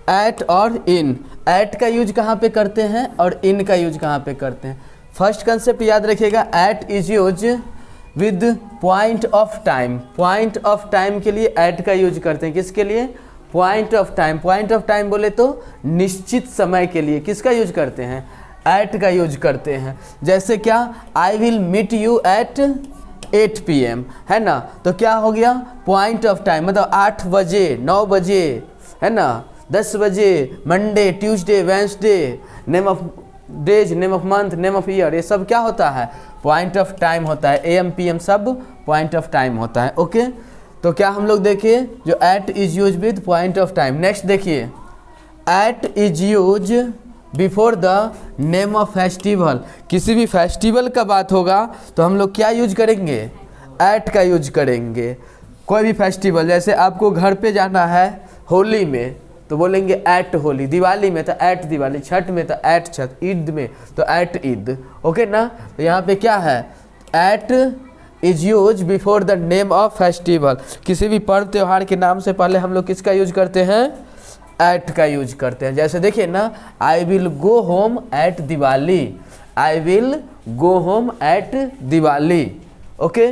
Eight और इन। Eight का use कहाँ पे करते हैं और इन का यूज कहाँ पे करते हैं? फर्स्ट कंसेप्ट याद रखिएगा, at is use with point of time. Point of time के लिए एट का यूज करते हैं। किसके लिए? Point of time. Point of time बोले तो निश्चित समय के लिए किसका यूज करते हैं? एट का यूज करते हैं। जैसे क्या, I will meet you at 8 PM, है ना? तो क्या हो गया? पॉइंट ऑफ टाइम, मतलब 8 बजे, 9 बजे, है ना, 10 बजे, Monday, Tuesday, Wednesday, name of days, name of month, name of year, ये सब क्या होता है? पॉइंट ऑफ टाइम होता है। AM PM सब पॉइंट ऑफ टाइम होता है। ओके, तो क्या हम लोग देखिए जो at is use with point of time. Next देखिए, at is use before the name of festival. किसी भी फेस्टिवल का बात होगा तो हम लोग क्या यूज करेंगे? एट का यूज करेंगे। कोई भी फेस्टिवल, जैसे आपको घर पे जाना है होली में तो बोलेंगे एट होली, दिवाली में तो एट दिवाली, छठ में तो एट छठ, ईद में तो एट ईद। ओके ना? तो यहाँ पे क्या है? At is use before the name of festival. किसी भी पर्व त्यौहार के नाम से पहले हम लोग किसका यूज करते हैं? एट का यूज करते हैं। जैसे देखिए ना, I will go home at Diwali, I will go home at Diwali. Okay,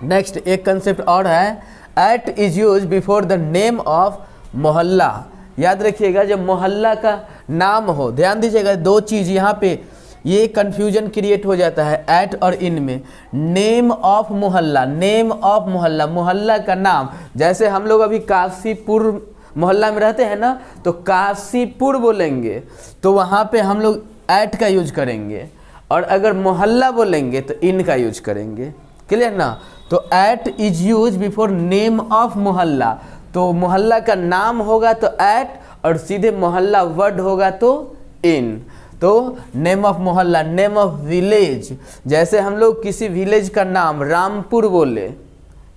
next एक कंसेप्ट और है, at is use before the name of mohalla. याद रखिएगा, जब मोहल्ला का नाम हो, ध्यान दीजिएगा, दो चीज़ यहाँ पे ये कन्फ्यूजन क्रिएट हो जाता है एट और इन में। नेम ऑफ मोहल्ला, नेम ऑफ मोहल्ला, मोहल्ला का नाम। जैसे हम लोग अभी काशीपुर मोहल्ला में रहते हैं ना, तो काशीपुर बोलेंगे तो वहाँ पे हम लोग एट का यूज करेंगे, और अगर मोहल्ला बोलेंगे तो इन का यूज करेंगे। क्लियर ना? तो at is use before name of mohalla. तो मोहल्ला का नाम होगा तो एट, और सीधे मोहल्ला वर्ड होगा तो इन। तो नेम ऑफ मोहल्ला, नेम ऑफ विलेज, जैसे हम लोग किसी विलेज का नाम रामपुर बोले,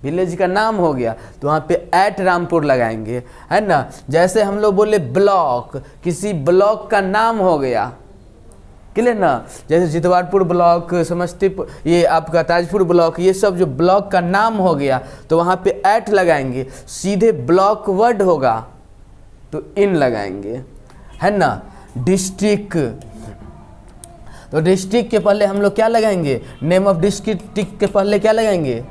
विलेज का नाम हो गया तो वहाँ पे एट रामपुर लगाएंगे, है ना? जैसे हम लोग बोले ब्लॉक, किसी ब्लॉक का नाम हो गया, क्लियर ना? जैसे जितवारपुर ब्लॉक, समस्तीपुर, ये आपका ताजपुर ब्लॉक, ये सब जो ब्लॉक का नाम हो गया तो वहाँ पे एट लगाएंगे। सीधे ब्लॉक वर्ड होगा तो इन लगाएंगे, है ना? डिस्ट्रिक्ट, तो डिस्ट्रिक्ट के पहले हम लोग क्या लगाएंगे? नेम ऑफ डिस्ट्रिक्ट के पहले क्या लगाएंगे?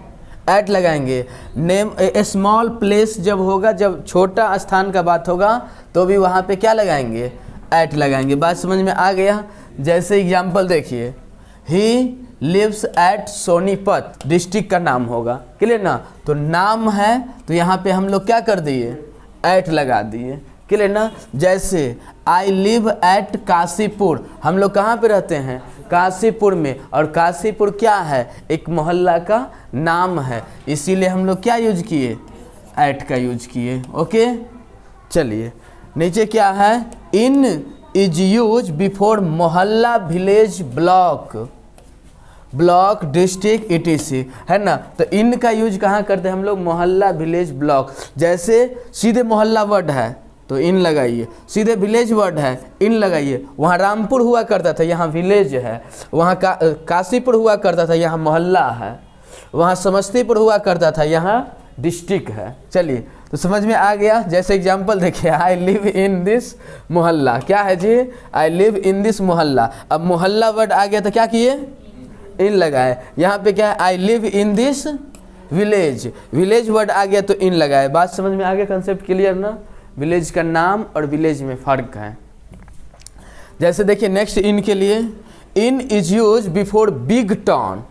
एट लगाएंगे। नेम ए स्मॉल प्लेस जब होगा, जब छोटा स्थान का बात होगा तो भी वहाँ पे क्या लगाएंगे? एट लगाएंगे। बात समझ में आ गया? जैसे एग्जाम्पल देखिए, he lives at Sonipat, district का नाम होगा, क्लियर ना? तो नाम है तो यहाँ पे हम लोग क्या कर दिए? एट लगा दिए, क्लियर ना? जैसे आई लिव एट काशीपुर, हम लोग कहाँ पे रहते हैं? काशीपुर में, और काशीपुर क्या है? एक मोहल्ला का नाम है, इसीलिए हम लोग क्या यूज किए? एट का यूज किए। ओके, चलिए नीचे क्या है? इन इज यूज बिफोर मोहल्ला, village, block, block, district, etc, है ना? तो इन का यूज कहाँ करते हैं हम लोग? मोहल्ला, विलेज, ब्लॉक। जैसे सीधे मोहल्ला वर्ड है तो इन लगाइए, सीधे विलेज वर्ड है इन लगाइए। वहाँ रामपुर हुआ करता था, यहाँ विलेज है। वहाँ काशीपुर हुआ करता था, यहाँ मोहल्ला है। वहाँ समस्तीपुर हुआ करता था, यहाँ डिस्ट्रिक्ट है। चलिए, तो समझ में आ गया? जैसे एग्जांपल देखिए, आई लिव इन दिस मोहल्ला, क्या है जी? आई लिव इन दिस मोहल्ला। अब मोहल्ला वर्ड आ गया तो क्या किए? इन लगाए। यहाँ पे क्या है? I live in this village, village word आ गया तो इन लगाए। बात समझ में आ गया? कंसेप्ट क्लियर ना? विलेज का नाम और विलेज में फ़र्क है। जैसे देखिए नेक्स्ट इन के लिए, in is use before big town,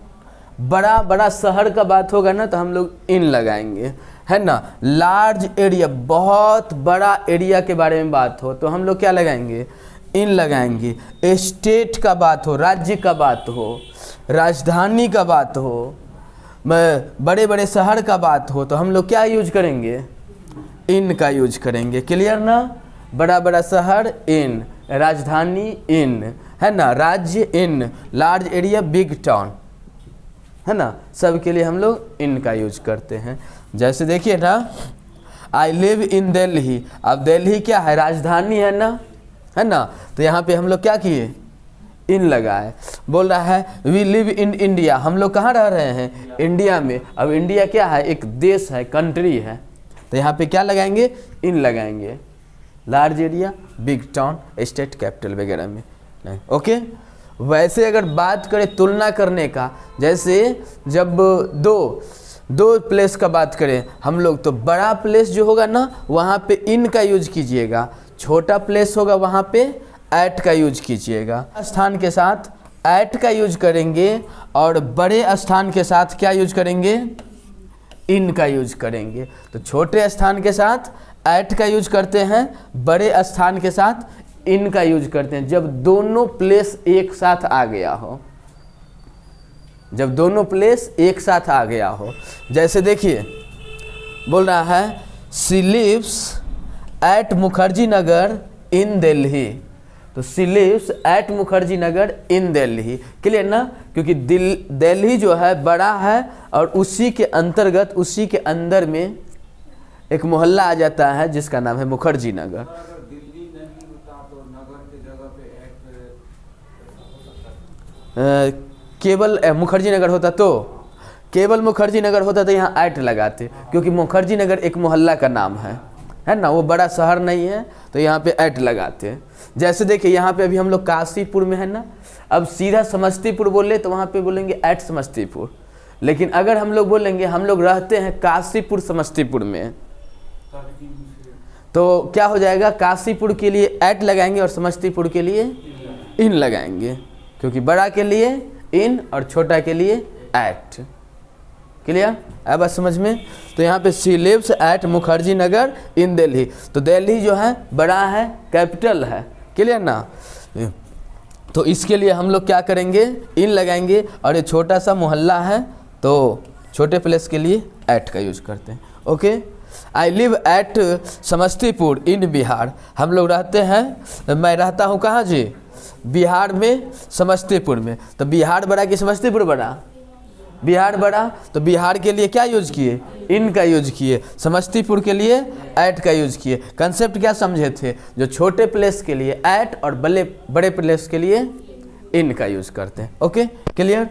बड़ा बड़ा शहर का बात होगा ना तो हम लोग इन लगाएंगे, है ना? लार्ज एरिया, बहुत बड़ा एरिया के बारे में बात हो तो हम लोग क्या लगाएंगे? इन लगाएंगे। स्टेट का बात हो, राज्य का बात हो, राजधानी का बात हो, बड़े बड़े शहर का बात हो तो हम लोग क्या यूज करेंगे? इन का यूज करेंगे। क्लियर ना? बड़ा बड़ा शहर इन, राजधानी इन, है ना? राज्य इन, लार्ज एरिया बिग टाउन, है ना? सब के लिए हम लोग इन का यूज करते हैं। जैसे देखिए ना, आई लिव इन दिल्ली, अब दिल्ली क्या है? राजधानी है ना, है ना? तो यहाँ पे हम लोग क्या किए? इन लगाए। बोल रहा है वी लिव इन इंडिया, हम लोग कहाँ रह रहे हैं? इंडिया में। अब इंडिया क्या है? एक देश है, कंट्री है, तो यहाँ पे क्या लगाएंगे? इन लगाएंगे। Large area, big town, state capital वगैरह में नहीं। ओके, वैसे अगर बात करें तुलना करने का, जैसे जब दो प्लेस का बात करें हम लोग, तो बड़ा प्लेस जो होगा ना वहाँ पे इन का यूज कीजिएगा, छोटा प्लेस होगा वहाँ पे एट का यूज कीजिएगा। स्थान के साथ एट का यूज करेंगे और बड़े स्थान के साथ क्या यूज करेंगे, इन का यूज करेंगे। तो छोटे स्थान के साथ एट का यूज करते हैं, बड़े स्थान के साथ इन का यूज करते हैं जब दोनों प्लेस एक साथ आ गया हो, जब दोनों प्लेस एक साथ आ गया हो। जैसे देखिए बोल रहा है she lives at Mukherjee Nagar in Delhi, तो she lives at Mukherjee Nagar in Delhi, clear ना, क्योंकि दिल्ली जो है बड़ा है और उसी के अंतर्गत उसी के अंदर में एक मोहल्ला आ जाता है जिसका नाम है मुखर्जी नगर। अगर दिल्ली नहीं होता तो नगर की जगह पे एट केवल मुखर्जी नगर होता तो, केवल मुखर्जी नगर होता तो यहाँ ऐट लगाते, क्योंकि मुखर्जी नगर एक मोहल्ला का नाम है ना, वो बड़ा शहर नहीं है, तो यहाँ पे ऐट लगाते। जैसे देखिए यहाँ पे अभी हम लोग काशीपुर में है ना, अब सीधा समस्तीपुर बोले तो वहाँ पे बोलेंगे ऐट समस्तीपुर, लेकिन अगर हम लोग बोलेंगे हम लोग रहते हैं काशीपुर समस्तीपुर में, तो क्या हो जाएगा, काशीपुर के लिए ऐट लगाएंगे और समस्तीपुर के लिए इन लगाएंगे, क्योंकि बड़ा के लिए इन और छोटा के लिए ऐट। क्लियर, अब बात समझ में। तो यहाँ पे she lives at Mukherjee Nagar in Delhi, तो दिल्ली जो है बड़ा है, कैपिटल है, क्लियर ना। तो इसके लिए हम लोग क्या करेंगे, इन लगाएंगे, और ये छोटा सा मोहल्ला है तो छोटे प्लेस के लिए ऐट का यूज करते हैं। Okay, I live at Samastipur in Bihar, हम लोग रहते हैं, मैं रहता हूँ कहाँ जी, बिहार में, समस्तीपुर में। तो बिहार बड़ा कि समस्तीपुर बड़ा, बिहार बड़ा, तो बिहार के लिए क्या यूज किए, इन का यूज किए, समस्तीपुर के लिए ऐट का यूज किए। कंसेप्ट क्या समझे थे, जो छोटे प्लेस के लिए ऐट और बड़े प्लेस के लिए इन का यूज करते हैं। Okay, clear.